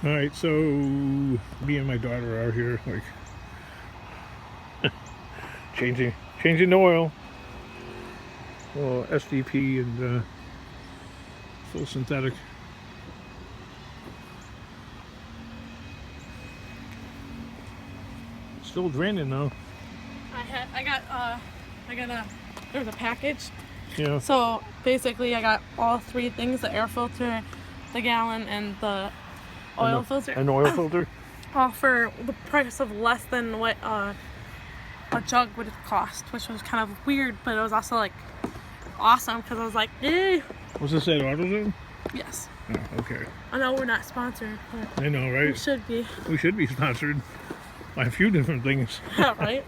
All right, so me and my daughter are here, like changing the oil. Well, SDP and full synthetic. Still draining though. There was a package. Yeah. So basically I got all three things: the air filter, the gallon, and the oil filter. An oil filter? All for the price of less than what a jug would cost, which was kind of weird, but it was also like awesome because I was like, eh. Was this at AutoZone? Yes. Oh, okay. I know we're not sponsored, but I know, right? we should be. We should be sponsored by a few different things. Yeah, right?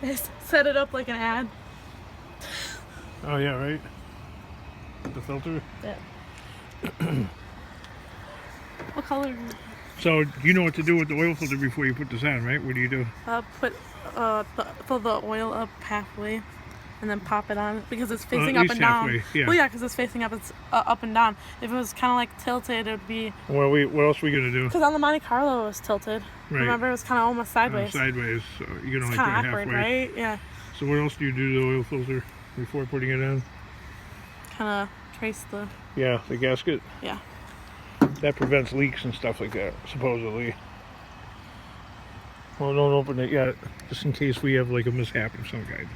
They set it up like an ad. Oh yeah, right. The filter. Yeah. What color? So you know what to do with the oil filter before you put this on, right? What do you do? Fill the oil up halfway, and then pop it on because it's facing at up least and down. halfway, yeah. Well, yeah, because it's facing up. It's up and down. If it was kind of like tilted, it would be. Well, what else are we gonna do? Because on the Monte Carlo it was tilted. Right. Remember, it was kind of almost sideways. Sideways, so you can only It's put it kind of halfway. awkward, right? Yeah. So what else do you do to the oil filter before putting it on? Kind of trace the. Yeah, the gasket. Yeah. That prevents leaks and stuff like that, supposedly. Well, don't open it yet, just in case we have like a mishap of some kind.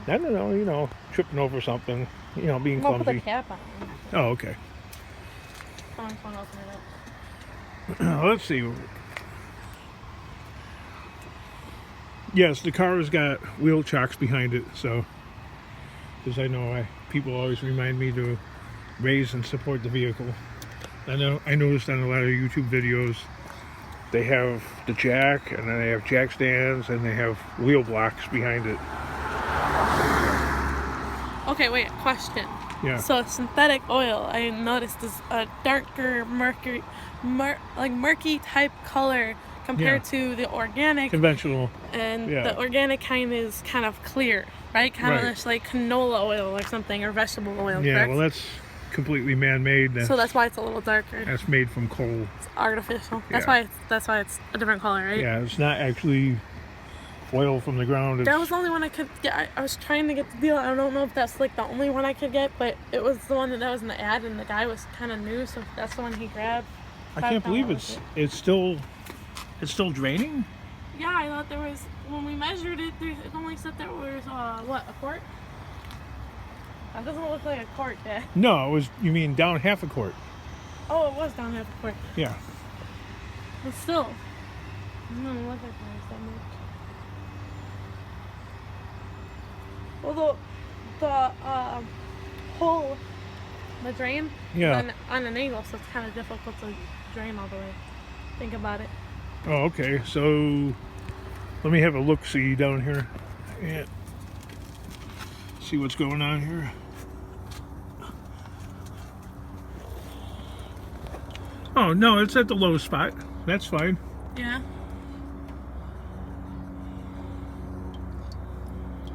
I don't know, you know, tripping over something, you know, being We'll put the clumsy. cap on. Oh, okay. Someone's going to open it up. Let's see. Yes, the car has got wheel chocks behind it, so because I know people always remind me to raise and support the vehicle. I noticed on a lot of YouTube videos they have the jack, and then they have jack stands, and they have wheel blocks behind it. Okay, wait, question. Yeah. So synthetic oil, I noticed, is a darker, murky type color compared to the organic. Conventional. And yeah. The organic kind is kind of clear, right? Kind of Right. just like canola oil or something, or vegetable oil, Yeah, correct? well that's completely man-made. So that's why it's a little darker. That's made from coal. It's artificial. Yeah. That's why it's a different color, right? Yeah, it's not actually oil from the ground. That was the only one I could get. I was trying to get the deal. I don't know if that's like the only one I could get, but it was the one that was in the ad, and the guy was kind of new, so that's the one he grabbed. I can't believe it's still draining. Yeah, I thought there was, when we measured it, it only said there was a quart? That doesn't look like a quart, Dad. No, you mean down half a quart. Oh, it was down half a quart. Yeah. But still, it doesn't look like there was that much. Well, the hole, the drain, Yeah. is on an angle, so it's kind of difficult to drain all the way. Think about it. Oh, okay. So let me have a look-see down here. Yeah. See what's going on here. Oh no, it's at the low spot. That's fine. Yeah.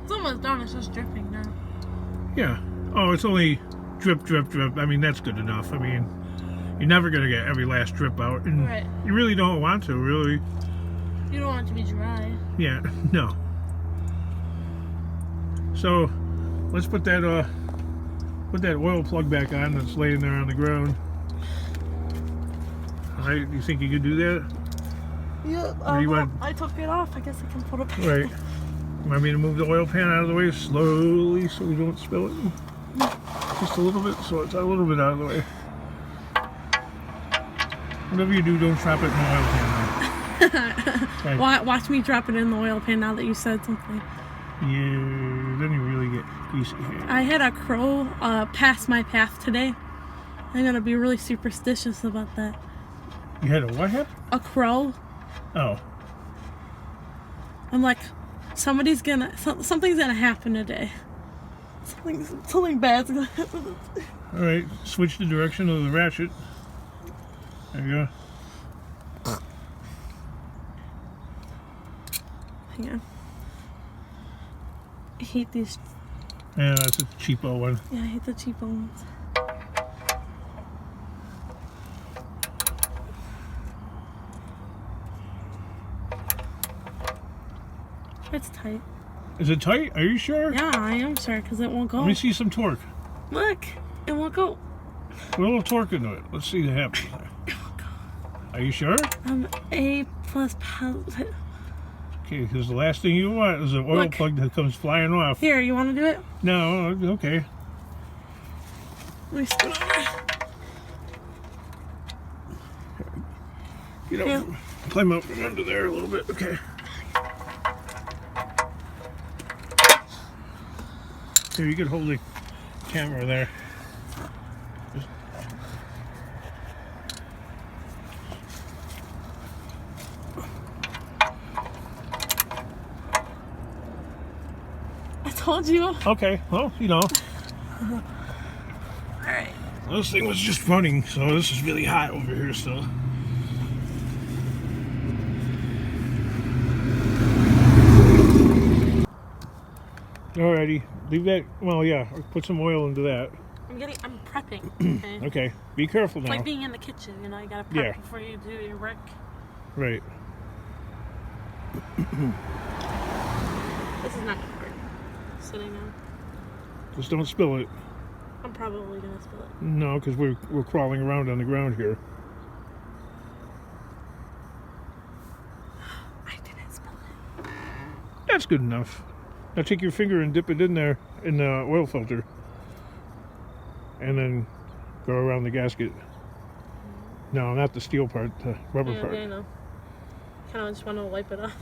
It's almost done. It's just dripping now. Yeah. Oh, it's only drip, drip, drip. I mean, that's good enough. I mean, you're never gonna get every last drip out, and Right. you really don't want to, really. You don't want it to be dry. Yeah. No. So, let's put that oil plug back on that's laying there on the ground. All right. You think you could do that? Yeah. I took it off. I guess I can put it back. Right. Want me to move the oil pan out of the way slowly so we don't spill it? Just a little bit, so it's a little bit out of the way. Whatever you do, don't drop it in the oil pan. Right. Watch me drop it in the oil pan now that you said something. Yeah, then you really get greasy here. I had a crow pass my path today. I'm gonna be really superstitious about that. You had a what happen? A crow. Oh. I'm like, something's gonna happen today. Something bad's gonna happen. All right, switch the direction of the ratchet. There you go. Hang on. I hate these. Yeah, that's a cheapo one. Yeah, I hate the cheapo ones. It's tight. Is it tight? Are you sure? Yeah, I am sure because it won't go. Let me see some torque. Look, it won't go. Put a little torque into it. Let's see what happens. It won't go. Are you sure? I'm A+ positive. Okay, because the last thing you want is an oil plug that comes flying off. Here, you want to do it? No, okay. Let me scoot over. Get up, climb up from under there a little bit. Okay. Here, you can hold the camera there. Just... I told you. Okay, well, you know. Alright. This thing was just running, so this is really hot over here still. Alrighty, leave that. Well, yeah, put some oil into that. I'm prepping. Okay. Okay, be careful now. It's like being in the kitchen, you know, you gotta prep Yeah. before you do your work. Right. This is not gonna work. Sitting down. Just don't spill it. I'm probably gonna spill it. No, because we're crawling around on the ground here. I didn't spill it. That's good enough. Now take your finger and dip it in there in the oil filter. And then go around the gasket. No, not the steel part, the rubber Yeah, part. I know. Kind of just want to wipe it off.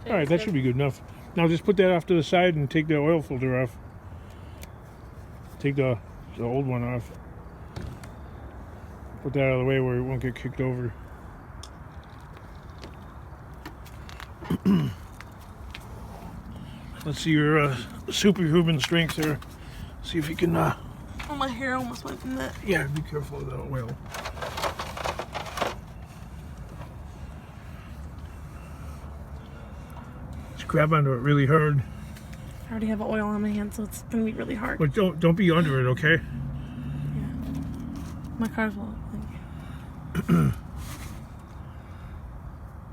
Alright, that should be good enough. Now just put that off to the side and take the oil filter off. Take the old one off. Put that out of the way where it won't get kicked over. Let's see your superhuman strength there. See if you can. Oh, my hair almost went in that. Yeah, be careful of that oil. Just grab onto it really hard. I already have oil on my hand, so it's gonna be really hard. But don't be under it, okay? Yeah. My car's well.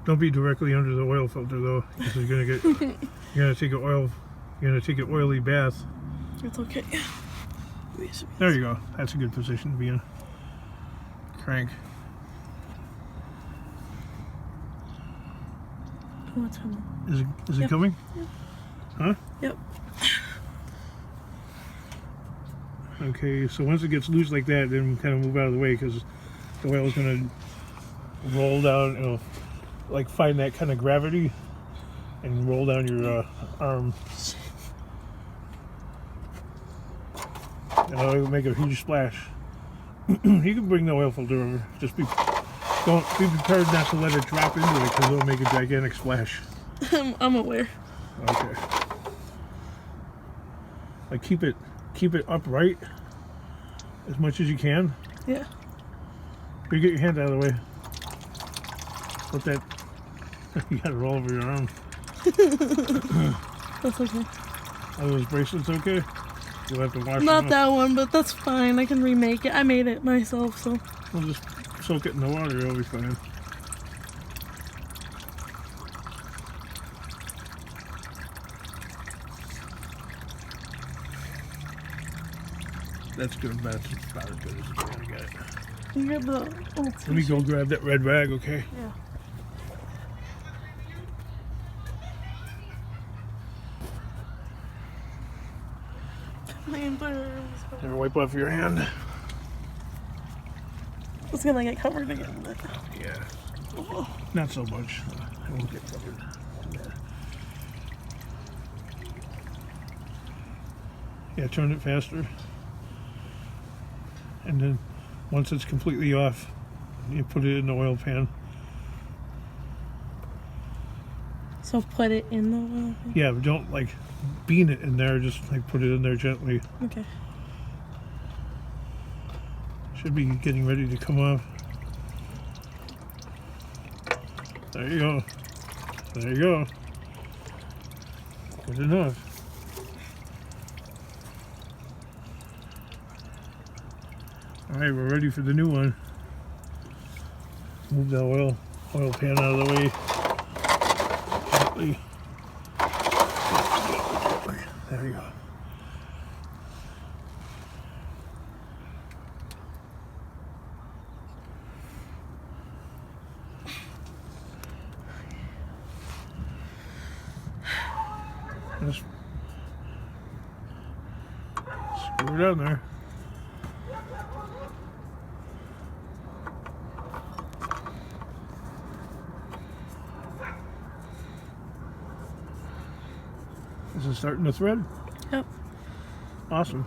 Don't be directly under the oil filter though, because you're gonna get you're gonna take an oily bath. It's okay. There you go. That's a good position to be in. Crank. Oh, it's coming. Is it coming? Yep. Huh? Yep. Okay, so once it gets loose like that, then kind of move out of the way because the oil is gonna roll down. It'll like find that kind of gravity and roll down your arm. And it'll make a huge splash. You can bring the oil filter over. Just don't be prepared not to let it drop into it because it'll make a gigantic splash. I'm aware. Okay. Like keep it upright as much as you can. Yeah. You get your hand out of the way. Put that. You gotta roll over your arm. That's okay. Are those bracelets okay? You'll have to wash them Not up. that one, but that's fine. I can remake it. I made it myself, so. We'll just soak it in the water. It'll be fine. That's good. That's about as good as it's gonna get. You grab the old Let me go grab that red rag, okay? Yeah. Never wipe off your hand. It's gonna get covered again. But... Yeah. Not so much. It won't get covered. Yeah, turn it faster. And then once it's completely off, you put it in the oil pan. So put it in the oil pan? Yeah, but don't like bean it in there, just like put it in there gently. Okay. Should be getting ready to come off. There you go. There you go. Good enough. Alright, we're ready for the new one. Move the oil pan out of the way. Gently. There you go. Just screw it on there. Is it starting to thread? Yep. Awesome.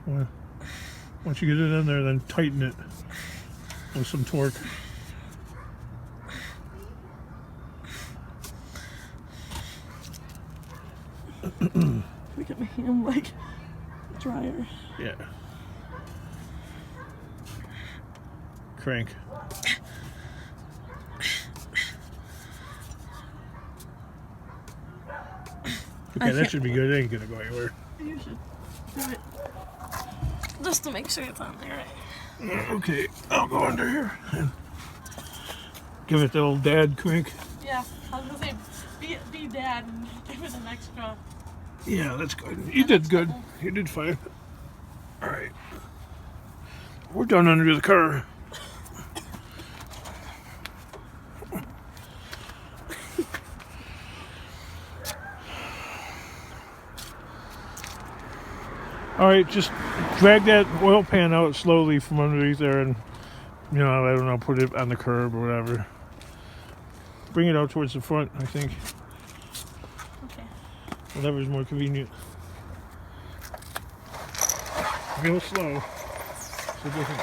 Well, once you get it in there, then tighten it with some torque. Look at my hand like dryer. Yeah. Crank. Okay, that should be good. It ain't gonna go anywhere. You should do it just to make sure it's on there right. Okay, I'll go under here and give it the old dad crank. Yeah, I was gonna say be dad and give it an extra. Yeah, that's good. You did good. You did fine. All right, we're done under the car. All right, just drag that oil pan out slowly from underneath there and, you know, I don't know, put it on the curb or whatever. Bring it out towards the front, I think. Okay. Whatever's more convenient. Real slow. So it doesn't...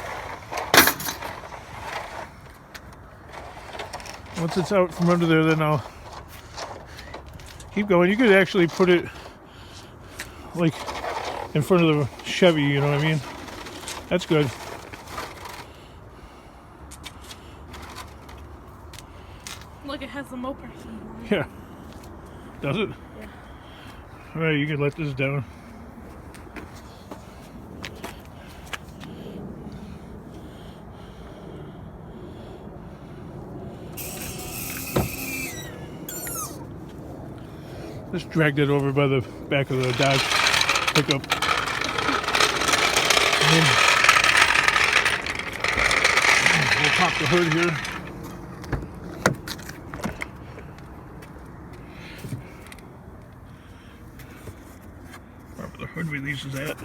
Once it's out from under there, then I'll keep going. You could actually put it like in front of the Chevy, you know what I mean? That's good. Look, it has the moper. Yeah. Does it? Yeah. Alright, you can let this down. Just drag that over by the back of the Dodge pickup. And then we'll pop the hood here. Wherever the hood release is at.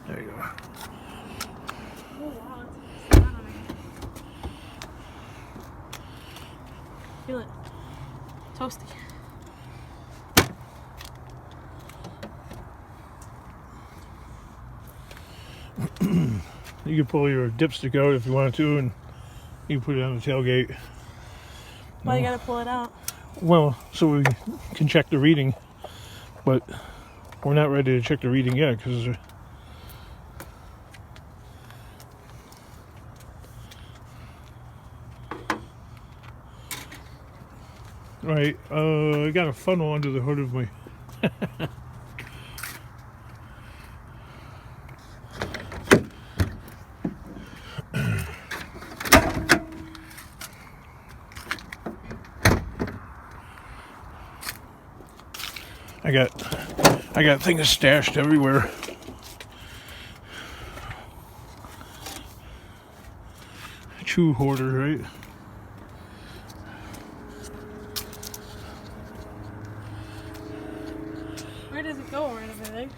There you go. Oh, wow, it's hot on it. Feel it. Toasty. You can pull your dipstick out if you want to, and you can put it on the tailgate. Why you gotta pull it out? Well, so we can check the reading, but we're not ready to check the reading yet because right. I got a funnel under the hood of my. I got things stashed everywhere. Chew hoarder, right? Where does it go or anything?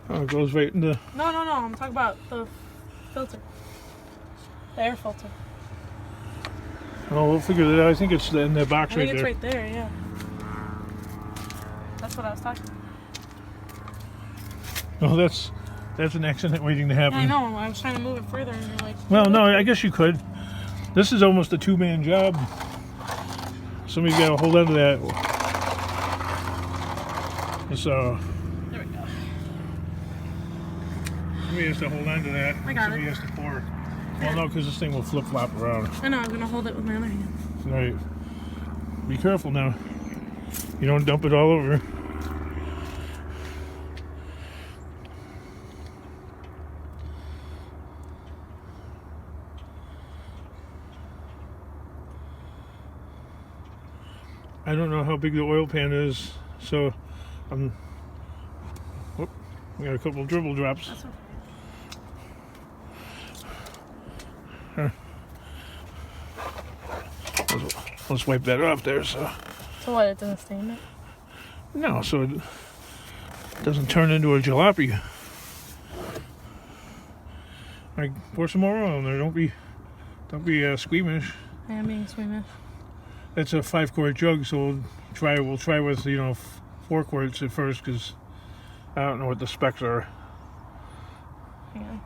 Oh, it goes right in the. No. I'm talking about the filter. The air filter. Oh, we'll figure that out. I think it's in the box I think right it's there. right there, yeah. That's what I was talking about. Oh, that's an accident waiting to happen. Yeah, I know. I was trying to move it further and you're like... Well, no, I guess you could. This is almost a two-man job. Somebody's got to hold on to that. So... There we go. Somebody has to hold on to that. I got Somebody it. has to pour. Well, no, because this thing will flip-flop around. I know, I'm gonna hold it with my other hand. Right. Be careful now. You don't dump it all over. I don't know how big the oil pan is, so whoop, I got a couple of dribble drops. That's okay. Let's wipe that off there. So what, it doesn't stain it? no, so it doesn't turn into a jalopy. Like, pour some more oil in there. Don't be squeamish. I am being squeamish. That's a 5-quart jug, so we'll try with 4 quarts at first, because I don't know what the specs are. Yeah.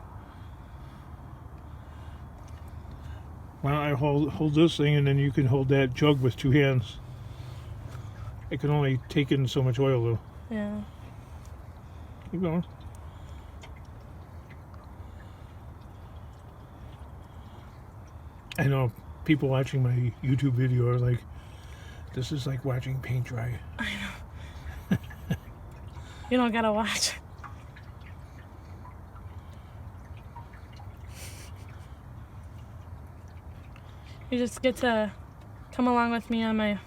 Why don't I hold this thing, and then you can hold that jug with 2 hands. It can only take in so much oil, though. Yeah. Keep going. I know people watching my YouTube video are like, this is like watching paint dry. I know. You don't gotta watch. You just get to come along with me on my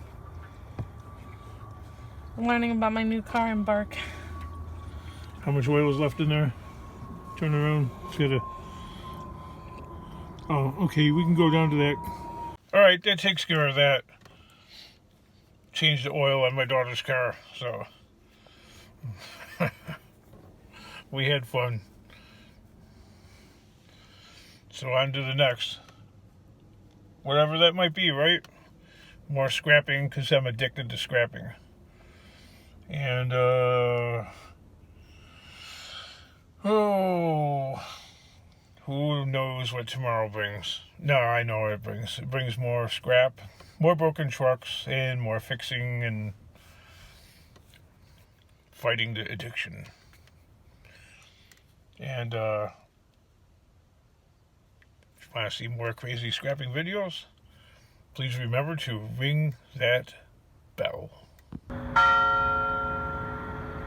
learning about my new car Embark. How much oil is left in there? Turn around. It's gotta. Oh, okay. We can go down to that. All right, that takes care of that. Changed the oil on my daughter's car, so we had fun. So on to the next. Whatever that might be, right? More scrapping, because I'm addicted to scrapping. And, who knows what tomorrow brings? No, I know what it brings. It brings more scrap, more broken trucks, and more fixing and fighting the addiction. And, if you want to see more crazy scrapping videos, please remember to ring that bell.